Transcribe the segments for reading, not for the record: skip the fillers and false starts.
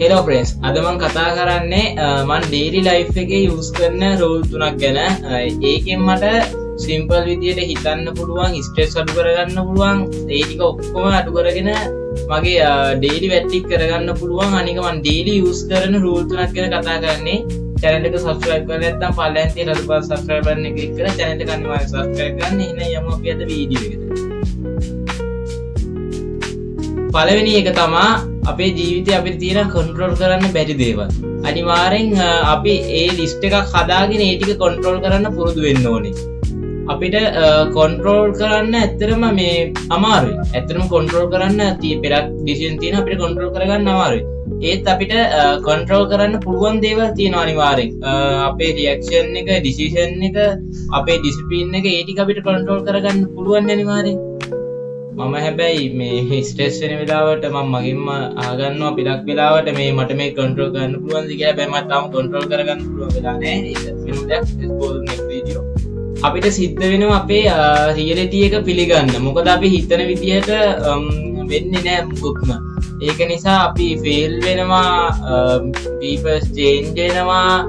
Hello friends, අද මම කතා කරන්නේ මම daily life එකේ use කරන rule තුනක් ගැන. ඒකෙන් මට simple විදියට හිතන්න පුළුවන්, stress අඩු කරගන්න පුළුවන්, ඒ ටික ඔක්කොම අඩු කරගෙන මගේ daily වැට්ටික් කරගන්න පුළුවන්. අනික මම daily use කරන rule තුනක් ගැන කතා කරන්නේ. channel එක subscribe කරලා නැත්නම් පල්ලෙන් තියෙන අර පාස් subscribe button එක click කරලා channel එක අනිවාර්යෙන් subscribe කරන්න. එහෙනම් යමු අපි අද වීඩියෝ එකට. පළවෙනි එක තමයි අපේ ජීවිතේ අපිට තියෙන කන්ට්‍රෝල් කරන්න බැරි දේවල්. අනිවාර්යෙන් අපි ඒ ලිස්ට් එකක් හදාගෙන ඒ ටික කන්ට්‍රෝල් කරන්න පුරුදු වෙන්න ඕනේ. අපිට කන්ට්‍රෝල් කරන්න ඇත්තටම මේ අමාරුයි. ඇත්තටම කන්ට්‍රෝල් කරන්න පෙරක් ඩිසිෂන් තියෙන අපිට කන්ට්‍රෝල් කරගන්න අමාරුයි. ඒත් අපිට කන්ට්‍රෝල් කරන්න පුළුවන් දේවල් තියෙනවා අනිවාර්යෙන්. අපේ රියැක්ෂන් එක, ඩිසිෂන් එක, අපේ ඩිසිප්ලින් එක ඒ ටික අපිට කන්ට්‍රෝල් කරගන්න පුළුවන් අනිවාර්යෙන්. මම හැබැයි මේ ස්ට්‍රෙස් වෙන වෙලාවට මම මගින්ම අහගන්නවා පිටක් වෙලාවට මේ මට මේ කන්ට්‍රෝල් කරන්න පුළුවන්ද කියලා. හැබැයි මට තාම කන්ට්‍රෝල් කරගන්න පුළුවන් වෙලා නැහැ. ඒක වෙන දෙයක්. let's go to next video. අපිට සිද්ධ වෙනවා අපේ රියැලිටි එක පිළිගන්න. මොකද අපි හිතන විදිහට වෙන්නේ නැහැ මුකුත්ම. ඒක නිසා අපි ෆේල් වෙනවා, people change වෙනවා,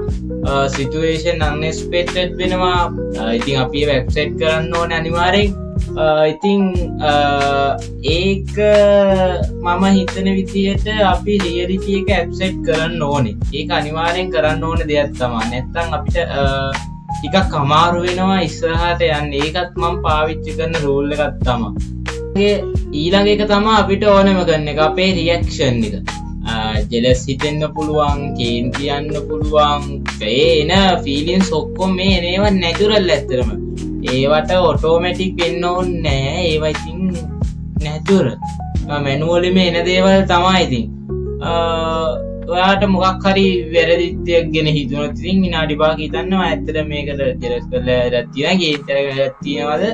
situation unexpected වෙනවා. ඉතින් අපි ඒක accept කරන්න ඕනේ අනිවාර්යෙන්. ඉතින් ඒක මම හිතන විදිහට අපි රියැලිටි එක ඇක්සෙප්ට් කරන්න ඕනේ. ඒක අනිවාර්යෙන් කරන්න ඕන දෙයක් තමයි. නැත්තම් අපිට ටිකක් අමාරු වෙනවා ඉස්සරහට යන්න. ඒකත් මම පාවිච්චි කරන රූල් එකක් තමයි. ඊළඟ එක තමයි අපිට ඕනෙම කරන එක අපේ රියැක්ෂන් එක. ජෙලස් හිතෙන්න පුළුවන්, කේන්ති යන්න පුළුවන්. ඒ එන ෆීලිංස් ඔක්කොම මේ එනේවා නැචරල් ඇත්තටම. ඒවට ඔටෝමැටික් වෙන්න ඕනේ නෑ. ඒවා ඉතින් නැචරල්. මැනුවලි මේ එන දේවල් තමයි ඉතින්. ඔයාට මොකක් හරි වැරදිත්වයක් ගැන හිතුනොත් ඉතින් විනාඩි 5ක් හිතන්නවා ඇත්තට මේකට ජෙලස් කරලා ඉරක් තියෙනවා, කේන්ති කරලා තියනවාද?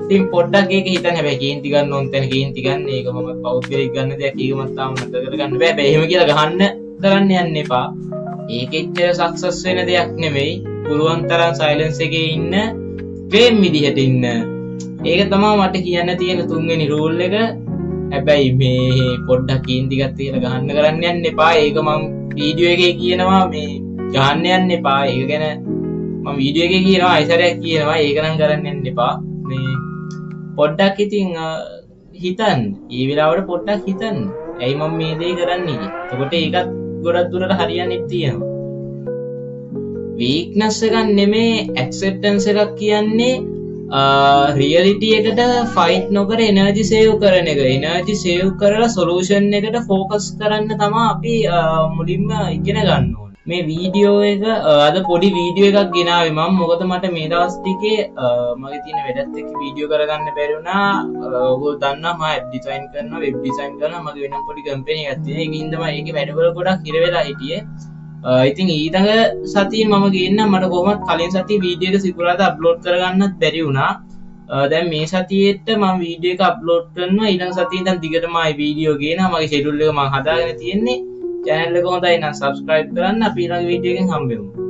ඉතින් පොඩ්ඩක් ඒක හිතන්න. හැබැයි කේන්ති ගන්න ඕන තැන කේන්ති ගන්න. ඒක මම පෞද්ගලික ගන්න දෙයක්. ඒක මම තාම නතර කරගන්න බෑ. හැබැයි එහෙම කියලා ගහන්න කරන්න යන්න එපා. ඒක එච්චර සක්සස් වෙන දෙයක් නෙමෙයි. පුළුවන් තරම් සයිලන්ස් එකේ ඉන්න, ක්‍රේම් විදිහට ඉන්න. ඒක තමයි මට කියන්න තියෙන තුන්වෙනි රූල් එක. හැබැයි මේ පොඩ්ඩක් කේන්ති ගත්ත කියලා ගහන්න කරන්න යන්න එපා. ඒක මම වීඩියෝ එකේ කියනවා මේ ගහන්න යන්න එපා. ඒක ගැන මම වීඩියෝ එකේ කියනවා, අයිසරයක් කියනවා. ඒක නම් කරන්න යන්න එපා. මේ පොඩ්ඩක් ඉතින් හිතන්න. ඒ වෙලාවට පොඩ්ඩක් හිතන්න. ඇයි මම මේ දේ කරන්නේ කියලා. එතකොට ඒකත් ගොඩක් දුරට හරියන්නේ තියෙනවා. වීක්නස් එකක් නෙමේ, ඇක්සෙප්ටන්ස් එකක් කියන්නේ රියැලිටි එකට ෆයිට් නොකර එනර්ජි සේව් කරන එක. එනර්ජි සේව් කරලා සොලියුෂන් එකට ෆෝකස් කරන්න තමයි අපි මුලින්ම ඉගෙන ගන්න ඕනේ. මේ වීඩියෝ එක අද පොඩි වීඩියෝ එකක් ගෙනාවේ මම. මොකද මට මේ දවස් ටිකේ මගේ තියෙන වැඩත් එක්ක වීඩියෝ කරගන්න බැරි වුණා. ඔයගොල්ලෝ දන්නවා මම ඇප් ඩිසයින් කරනවා, වෙබ් ඩිසයින් කරනවා. මගේ වෙනම පොඩි කම්පැනි එකක් තියෙනවා. ඒකින්ද මම ඒකේ වැඩවල ගොඩක් හිර වෙලා හිටියේ. ඉතින් ඊළඟ සතියේ මම ගේන්නම්. මට කොහොමත් කලින් සතියේ වීඩියෝ එක සිකුරාදා අප්ලෝඩ් කරගන්නත් බැරි වුණා. දැන් මේ සතියේට මම වීඩියෝ එක අප්ලෝඩ් කරනවා. ඊළඟ සතියේ ඉඳන් දිගටම ආයි වීඩියෝ ගේනවා. මගේ ෂෙඩියුල් එක මම හදාගෙන තියෙන්නේ. channel එක හොඳයි නම් subscribe කරන්න. අපි ඊළඟ වීඩියෝ එකෙන් හම්බෙමු.